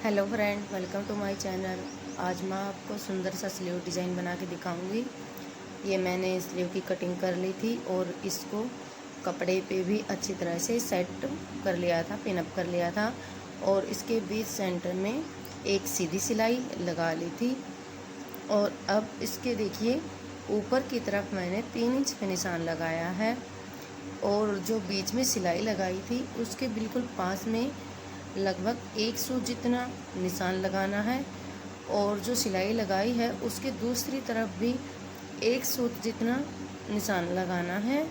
Hello friend, welcome to my channel. आज मैं आपको सुंदर सा स्लीव डिज़ाइन बना के दिखाऊंगी। ये मैंने स्लीव की कटिंग कर ली थी और इसको कपड़े पे भी अच्छी तरह से सेट कर लिया था, पिन अप कर लिया था। और इसके बीच सेंटर में एक सीधी सिलाई लगा ली थी। और अब इसके देखिए ऊपर की तरफ मैंने 3 इंच पे निशान लगाया है और जो बीच में सिलाई लगाई थी उसके बिल्कुल पास में लगभग 1 सूत जितना निशान लगाना है। और जो सिलाई लगाई है उसके दूसरी तरफ भी 1 सूत जितना निशान लगाना है।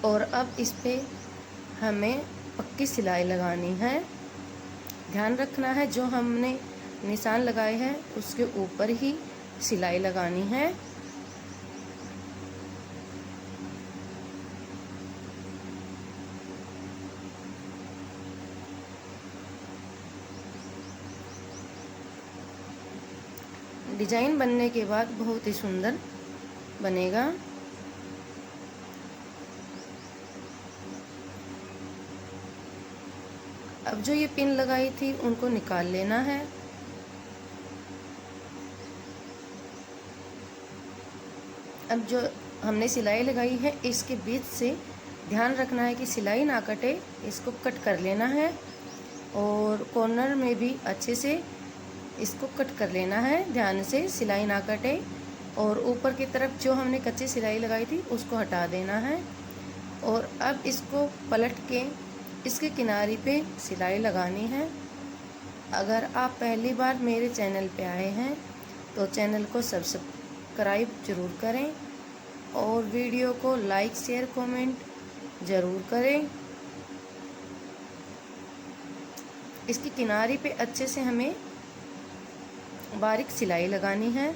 और अब इस पे हमें पक्की सिलाई लगानी है। ध्यान रखना है जो हमने निशान लगाए हैं उसके ऊपर ही सिलाई लगानी है। डिजाइन बनने के बाद बहुत ही सुंदर बनेगा। अब जो ये पिन लगाई थी उनको निकाल लेना है। अब जो हमने सिलाई लगाई है इसके बीच से ध्यान रखना है कि सिलाई ना कटे, इसको कट कर लेना है। और कॉर्नर में भी अच्छे से इसको कट कर लेना है, ध्यान से सिलाई ना कटे। और ऊपर की तरफ जो हमने कच्ची सिलाई लगाई थी उसको हटा देना है। और अब इसको पलट के इसके किनारे पे सिलाई लगानी है। अगर आप पहली बार मेरे चैनल पे आए हैं तो चैनल को सब्सक्राइब ज़रूर करें और वीडियो को लाइक शेयर कमेंट ज़रूर करें। इसकी किनारे पे अच्छे से हमें बारीक सिलाई लगानी है।